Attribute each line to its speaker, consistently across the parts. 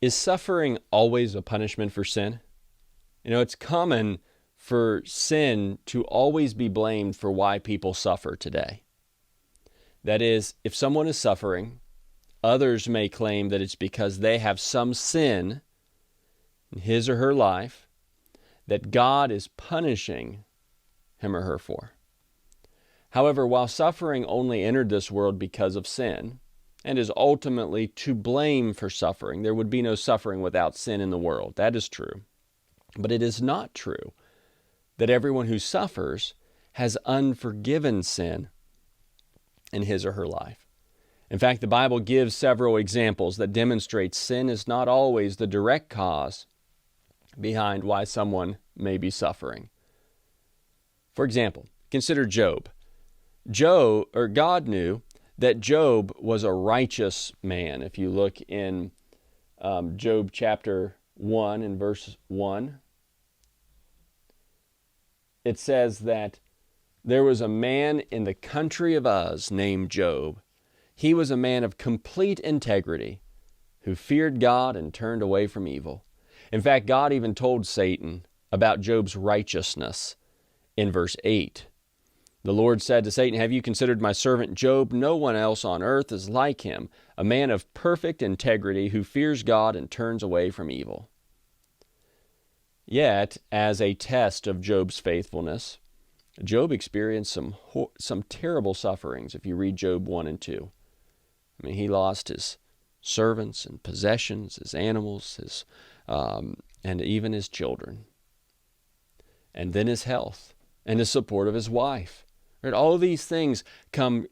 Speaker 1: Is suffering always a punishment for sin? It's common for sin to always be blamed for why people suffer today. That is, if someone is suffering, others may claim that it's because they have some sin in his or her life that God is punishing him or her for. However, while suffering only entered this world because of sin, and is ultimately to blame for suffering, there would be no suffering without sin in the world. That is true. But it is not true that everyone who suffers has unforgiven sin in his or her life. In fact, the Bible gives several examples that demonstrate sin is not always the direct cause behind why someone may be suffering. For example, consider Job. God knew that Job was a righteous man. If you look in Job chapter 1 and verse 1, it says that there was a man in the country of Uz named Job. He was a man of complete integrity who feared God and turned away from evil. In fact, God even told Satan about Job's righteousness in verse 8. The Lord said to Satan, "Have you considered my servant Job? No one else on earth is like him, a man of perfect integrity who fears God and turns away from evil." Yet, as a test of Job's faithfulness, Job experienced some terrible sufferings if you read Job 1 and 2. He lost his servants and possessions, his animals, and even his children. And then his health and the support of his wife. Right? All of these things come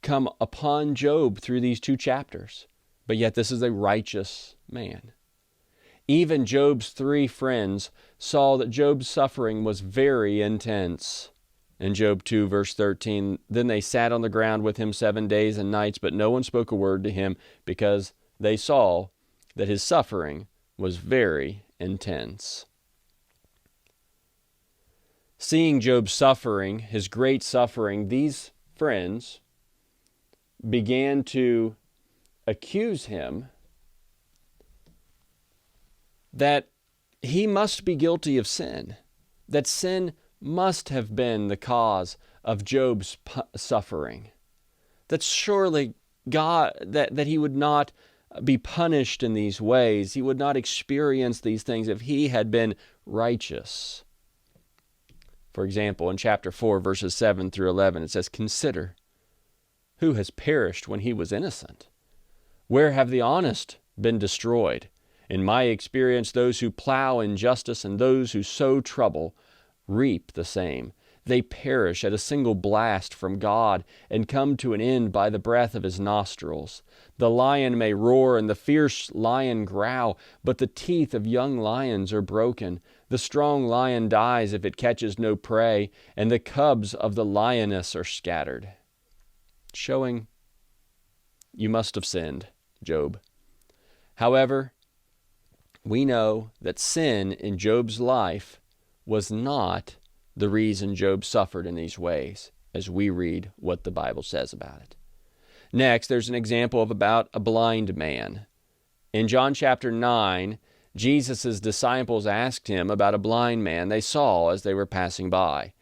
Speaker 1: upon Job through these two chapters. But yet this is a righteous man. Even Job's three friends saw that Job's suffering was very intense. In Job 2, verse 13, "Then they sat on the ground with him 7 days and nights, but no one spoke a word to him because they saw that his suffering was very intense." Seeing Job's suffering, his great suffering, these friends began to accuse him that he must be guilty of sin, that sin must have been the cause of Job's suffering, that surely God, that he would not be punished in these ways, he would not experience these things if he had been righteous. For example, in chapter 4, verses 7 through 11, it says, "Consider, who has perished when he was innocent? Where have the honest been destroyed? In my experience, those who plow injustice and those who sow trouble reap the same. They perish at a single blast from God and come to an end by the breath of his nostrils. The lion may roar and the fierce lion growl, but the teeth of young lions are broken. The strong lion dies if it catches no prey, and the cubs of the lioness are scattered." Showing you must have sinned, Job. However, we know that sin in Job's life was not the reason Job suffered in these ways, as we read what the Bible says about it. Next, there's an example about a blind man. In John chapter 9, Jesus' disciples asked him about a blind man they saw as they were passing by.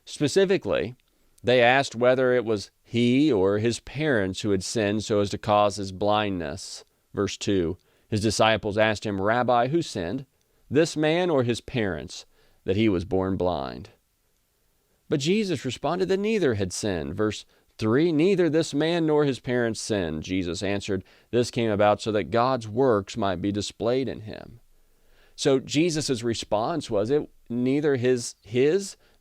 Speaker 1: Specifically, they asked whether it was he or his parents who had sinned so as to cause his blindness. Verse 2, his disciples asked him, "Rabbi, who sinned, this man or his parents, that he was born blind?" But Jesus responded that neither had sinned. Verse 3, "Neither this man nor his parents sinned." Jesus answered, "This came about so that God's works might be displayed in him." So Jesus' response was neither his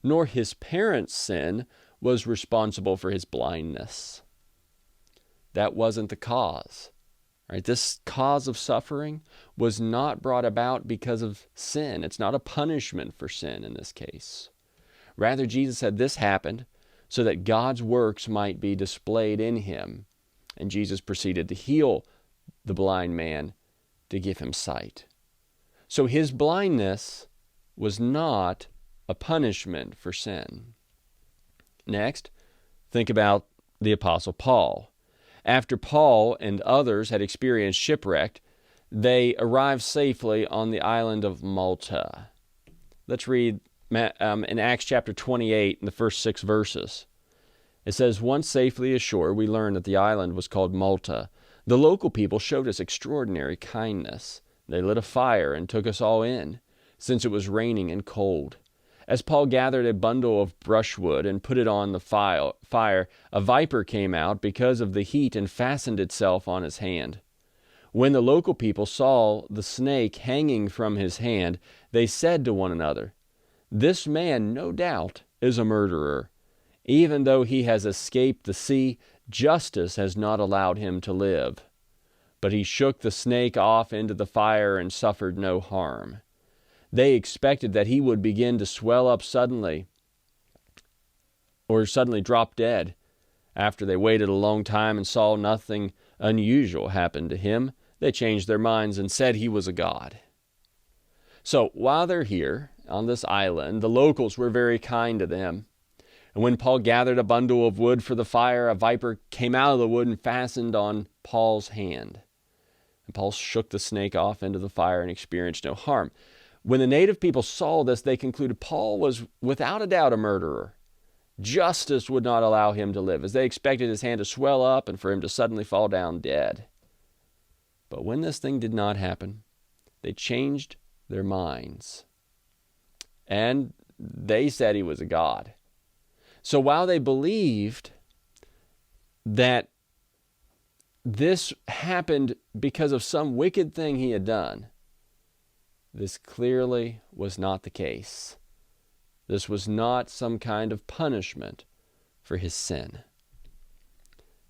Speaker 1: nor his parents' sin was responsible for his blindness. That wasn't the cause. Right? This cause of suffering was not brought about because of sin. It's not a punishment for sin in this case. Rather, Jesus said this happened so that God's works might be displayed in him. And Jesus proceeded to heal the blind man to give him sight. So his blindness was not a punishment for sin. Next, think about the Apostle Paul. After Paul and others had experienced shipwreck, they arrived safely on the island of Malta. Let's read in Acts chapter 28 in the first 6 verses. It says, "Once safely ashore, we learned that the island was called Malta. The local people showed us extraordinary kindness. They lit a fire and took us all in, since it was raining and cold. As Paul gathered a bundle of brushwood and put it on the fire, a viper came out because of the heat and fastened itself on his hand. When the local people saw the snake hanging from his hand, they said to one another, 'This man, no doubt, is a murderer. Even though he has escaped the sea, justice has not allowed him to live.' But he shook the snake off into the fire and suffered no harm. They expected that he would begin to swell up suddenly or suddenly drop dead. After they waited a long time and saw nothing unusual happen to him, they changed their minds and said he was a god." So while they're here on this island, the locals were very kind to them. And when Paul gathered a bundle of wood for the fire, a viper came out of the wood and fastened on Paul's hand. And Paul shook the snake off into the fire and experienced no harm. When the native people saw this, they concluded Paul was without a doubt a murderer. Justice would not allow him to live, as they expected his hand to swell up and for him to suddenly fall down dead. But when this thing did not happen, they changed their minds. And they said he was a god. So while they believed that this happened because of some wicked thing he had done, this clearly was not the case. This was not some kind of punishment for his sin.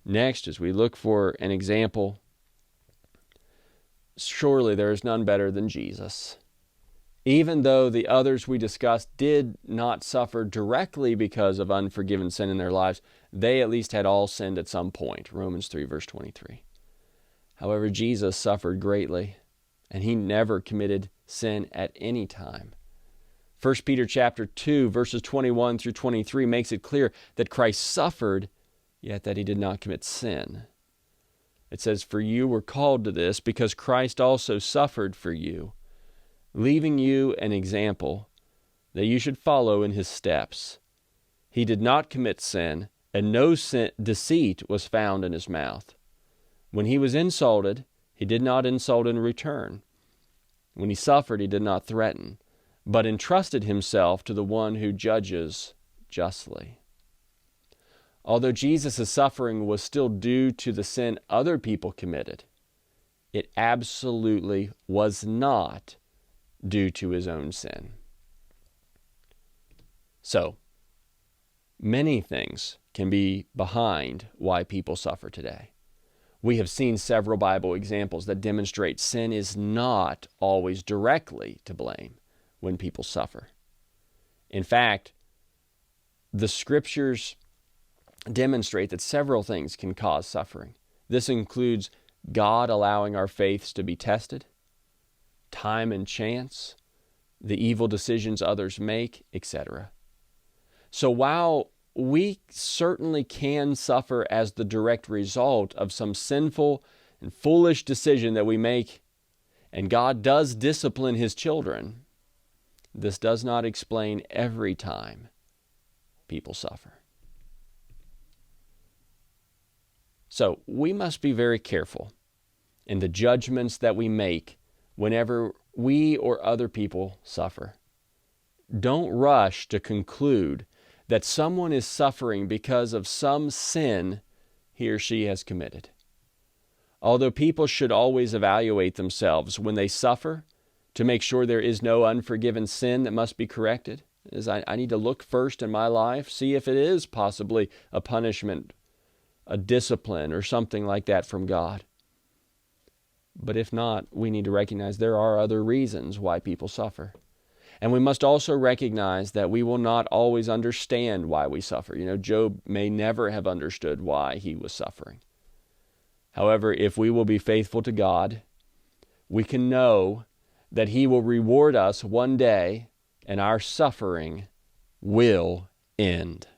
Speaker 1: Next, as we look for an example, surely there is none better than Jesus. Even though the others we discussed did not suffer directly because of unforgiven sin in their lives, they at least had all sinned at some point. Romans 3, verse 23. However, Jesus suffered greatly, and he never committed sin at any time. 1 Peter chapter 2, verses 21 through 23 makes it clear that Christ suffered, yet that he did not commit sin. It says, "For you were called to this, because Christ also suffered for you, leaving you an example that you should follow in his steps. He did not commit sin, and no deceit was found in his mouth. When he was insulted, he did not insult in return. When he suffered, he did not threaten, but entrusted himself to the one who judges justly." Although Jesus' suffering was still due to the sin other people committed, it absolutely was not due to his own sin. So, many things can be behind why people suffer today. We have seen several Bible examples that demonstrate sin is not always directly to blame when people suffer. In fact, the scriptures demonstrate that several things can cause suffering. This includes God allowing our faiths to be tested, time and chance, the evil decisions others make, etc. So while we certainly can suffer as the direct result of some sinful and foolish decision that we make, and God does discipline his children, this does not explain every time people suffer. So we must be very careful in the judgments that we make whenever we or other people suffer. Don't rush to conclude that someone is suffering because of some sin he or she has committed. Although people should always evaluate themselves when they suffer to make sure there is no unforgiven sin that must be corrected, is I need to look first in my life, see if it is possibly a punishment, a discipline, or something like that from God. But if not, we need to recognize there are other reasons why people suffer. And we must also recognize that we will not always understand why we suffer. Job may never have understood why he was suffering. However, if we will be faithful to God, we can know that he will reward us one day and our suffering will end.